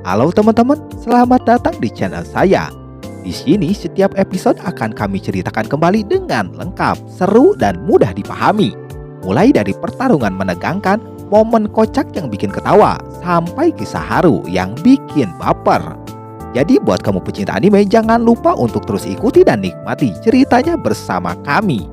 Halo teman-teman, selamat datang di channel saya. Di sini setiap episode akan kami ceritakan kembali dengan lengkap, seru dan mudah dipahami. Mulai dari pertarungan menegangkan, momen kocak yang bikin ketawa, sampai kisah haru yang bikin baper. Jadi buat kamu pecinta anime, jangan lupa untuk terus ikuti dan nikmati ceritanya bersama kami.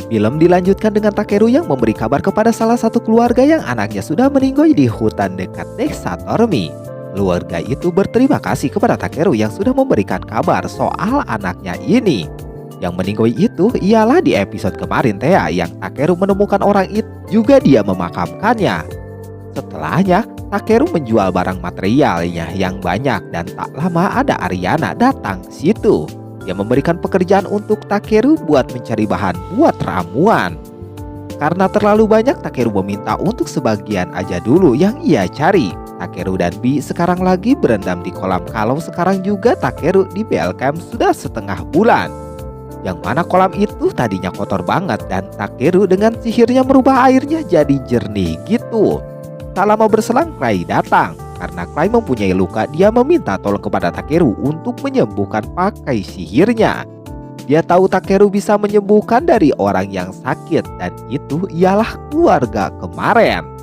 Film dilanjutkan dengan Takeru yang memberi kabar kepada salah satu keluarga yang anaknya sudah meninggoy di hutan dekat desa Tormi. Keluarga itu berterima kasih kepada Takeru yang sudah memberikan kabar soal anaknya ini. Yang meninggoy itu ialah di episode kemarin Thea, yang Takeru menemukan orang itu juga dia memakamkannya. Setelahnya, Takeru menjual barang materialnya yang banyak dan tak lama ada Ariana datang ke situ. Dia memberikan pekerjaan untuk Takeru buat mencari bahan buat ramuan. Karena terlalu banyak, Takeru meminta untuk sebagian aja dulu yang ia cari. Takeru dan Bi sekarang lagi berendam di kolam kalau sekarang juga Takeru di BL Camp sudah setengah bulan. Yang mana kolam itu tadinya kotor banget dan Takeru dengan sihirnya merubah airnya jadi jernih gitu. Tak lama berselang Clay datang. Karena Clay mempunyai luka, dia meminta tolong kepada Takeru untuk menyembuhkan pakai sihirnya. Dia tahu Takeru bisa menyembuhkan dari orang yang sakit, dan itu ialah keluarga kemarin.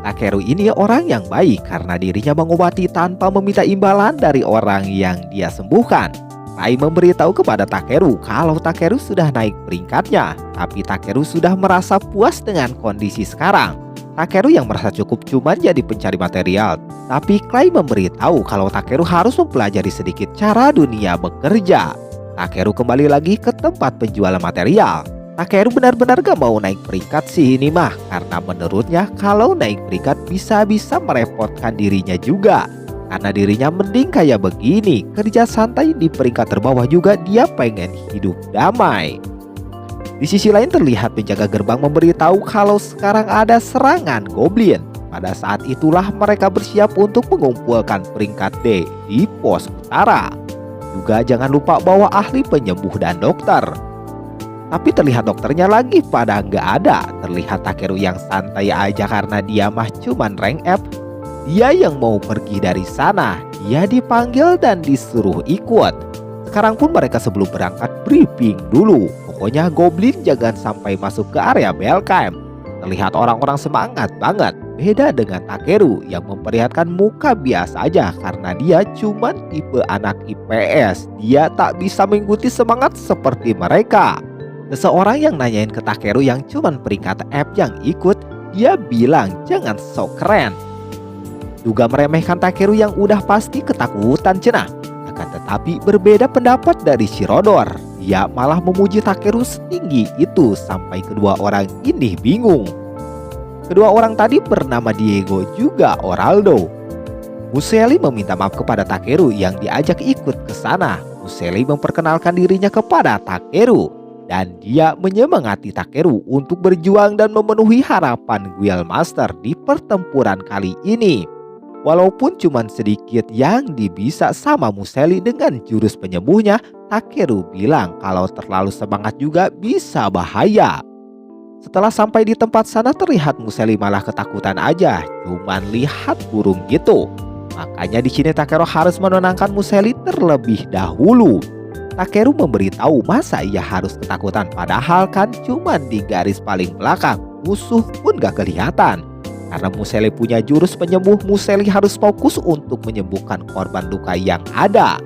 Takeru ini orang yang baik karena dirinya mengobati tanpa meminta imbalan dari orang yang dia sembuhkan. Clay memberitahu kepada Takeru kalau Takeru sudah naik peringkatnya, tapi Takeru sudah merasa puas dengan kondisi sekarang. Takeru yang merasa cukup cuma jadi pencari material, tapi Clay memberitahu kalau Takeru harus mempelajari sedikit cara dunia bekerja. Takeru kembali lagi ke tempat penjualan material. Takeru benar-benar gak mau naik peringkat sih ini mah, karena menurutnya kalau naik peringkat bisa-bisa merepotkan dirinya juga. Karena dirinya mending kayak begini, kerja santai di peringkat terbawah juga dia pengen hidup damai. Di sisi lain terlihat penjaga gerbang memberitahu kalau sekarang ada serangan goblin. Pada saat itulah mereka bersiap untuk mengumpulkan peringkat D di pos utara. Juga jangan lupa bawa ahli penyembuh dan dokter. Tapi terlihat dokternya lagi pada nggak ada. Terlihat Takeru yang santai aja karena dia mah cuman rank F. Dia yang mau pergi dari sana, dia dipanggil dan disuruh ikut. Sekarang pun mereka sebelum berangkat briefing dulu. Pokoknya goblin jangan sampai masuk ke area BL Camp. Terlihat orang-orang semangat banget. Beda dengan Takeru yang memperlihatkan muka biasa aja karena dia cuman tipe anak IPS. Dia tak bisa mengikuti semangat seperti mereka. Seseorang yang nanyain ke Takeru yang cuman peringkat F yang ikut, dia bilang jangan sok keren. Juga meremehkan Takeru yang udah pasti ketakutan cenah. Akan tetapi berbeda pendapat dari Shirodor. Dia malah memuji Takeru setinggi itu sampai kedua orang ini bingung. Kedua orang tadi bernama Diego juga Oraldo. Museli meminta maaf kepada Takeru yang diajak ikut ke sana. Museli memperkenalkan dirinya kepada Takeru dan dia menyemangati Takeru untuk berjuang dan memenuhi harapan Guild Master di pertempuran kali ini. Walaupun cuma sedikit yang dibisa sama Museli dengan jurus penyembuhnya, Takeru bilang kalau terlalu semangat juga bisa bahaya. Setelah sampai di tempat sana terlihat Museli malah ketakutan aja, cuman lihat burung gitu. Makanya di sini Takeru harus menenangkan Museli terlebih dahulu. Takeru memberitahu masa ia harus ketakutan, padahal kan cuman di garis paling belakang, musuh pun gak kelihatan. Karena Museli punya jurus penyembuh, Museli harus fokus untuk menyembuhkan korban luka yang ada.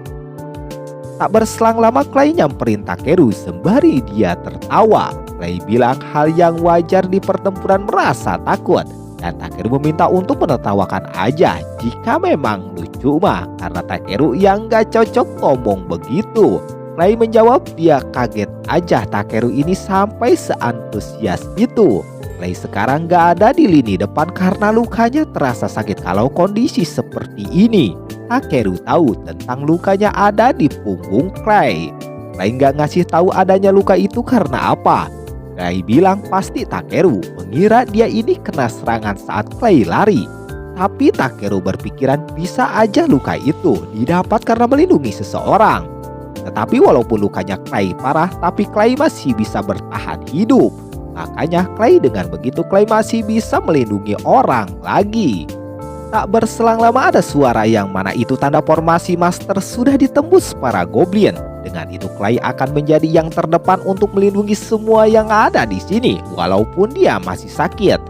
Tak berselang lama Clay nyamperin Takeru sembari dia tertawa. Clay bilang hal yang wajar di pertempuran merasa takut. Dan Takeru meminta untuk menertawakan aja jika memang lucu mah. Karena Takeru yang gak cocok ngomong begitu. Clay menjawab dia kaget aja Takeru ini sampai seantusias itu. Clay sekarang gak ada di lini depan karena lukanya terasa sakit kalau kondisi seperti ini. Takeru tahu tentang lukanya ada di punggung Clay. Clay gak ngasih tahu adanya luka itu karena apa. Clay bilang pasti Takeru mengira dia ini kena serangan saat Clay lari. Tapi Takeru berpikiran bisa aja luka itu didapat karena melindungi seseorang. Tetapi walaupun lukanya Clay parah, tapi Clay masih bisa bertahan hidup. Makanya Clay dengan begitu Clay masih bisa melindungi orang lagi. Tak berselang lama ada suara yang mana itu tanda formasi master sudah ditembus para goblin. Dengan itu Clay akan menjadi yang terdepan untuk melindungi semua yang ada di sini walaupun dia masih sakit.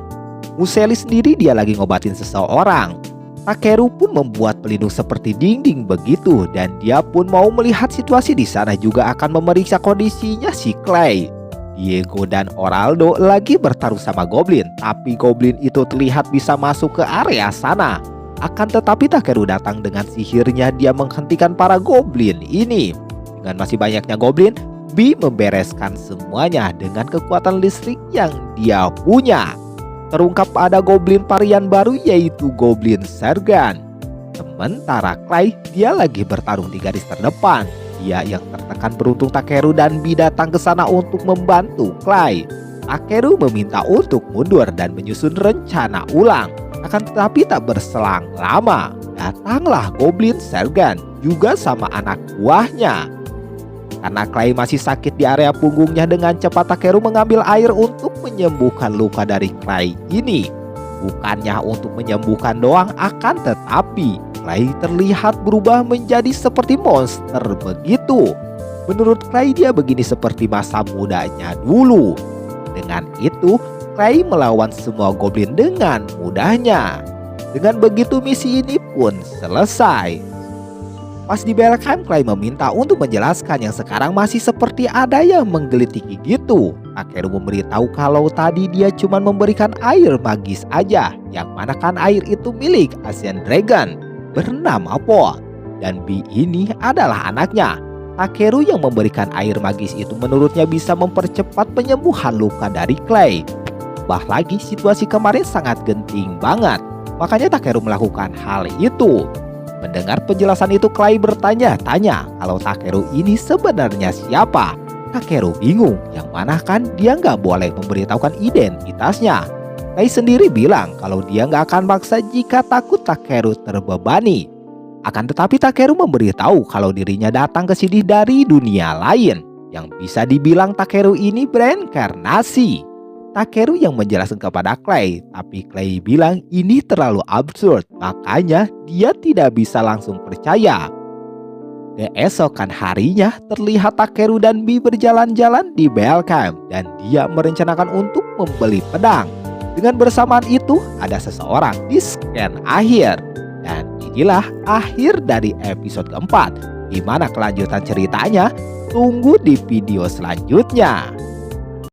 Museli sendiri dia lagi ngobatin seseorang. Takeru pun membuat pelindung seperti dinding begitu dan dia pun mau melihat situasi di sana juga akan memeriksa kondisinya si Clay. Diego dan Oraldo lagi bertaruh sama goblin, tapi goblin itu terlihat bisa masuk ke area sana. Akan tetapi Takeru datang dengan sihirnya, dia menghentikan para goblin ini. Dengan masih banyaknya goblin, B membereskan semuanya dengan kekuatan listrik yang dia punya. Terungkap ada goblin varian baru yaitu Goblin Sergeant. Sementara Clay dia lagi bertarung di garis terdepan. Dia yang tertekan beruntung Takeru dan B datang ke sana untuk membantu Clay. Takeru meminta untuk mundur dan menyusun rencana ulang. Akan tetapi tak berselang lama, datanglah Goblin Sergeant juga sama anak buahnya. Karena Clay masih sakit di area punggungnya, dengan cepat Takeru mengambil air untuk menyembuhkan luka dari Clay ini. Bukannya untuk menyembuhkan doang, akan tetapi Clay terlihat berubah menjadi seperti monster begitu. Menurut Clay dia begini seperti masa mudanya dulu. Dengan itu Clay melawan semua goblin dengan mudahnya. Dengan begitu misi ini pun selesai. Pas di Belkheim, Clay meminta untuk menjelaskan yang sekarang masih seperti ada yang menggelitiki gitu. Takeru memberitahu kalau tadi dia cuma memberikan air magis aja, yang mana kan air itu milik Asian Dragon bernama Po. Dan B ini adalah anaknya. Takeru yang memberikan air magis itu menurutnya bisa mempercepat penyembuhan luka dari Clay. Bah lagi situasi kemarin sangat genting banget, makanya Takeru melakukan hal itu. Mendengar penjelasan itu, Clay bertanya-tanya kalau Takeru ini sebenarnya siapa. Takeru bingung, yang mana kan dia nggak boleh memberitahukan identitasnya. Clay sendiri bilang kalau dia nggak akan maksa jika takut Takeru terbebani. Akan tetapi Takeru memberitahu kalau dirinya datang ke sini dari dunia lain. Yang bisa dibilang Takeru ini bereinkarnasi. Takeru yang menjelaskan kepada Clay, tapi Clay bilang ini terlalu absurd, makanya dia tidak bisa langsung percaya. Keesokan harinya terlihat Takeru dan B berjalan-jalan di Belkheim dan dia merencanakan untuk membeli pedang. Dengan bersamaan itu ada seseorang di scan akhir. Dan inilah akhir dari episode keempat. Gimana kelanjutan ceritanya? Tunggu di video selanjutnya.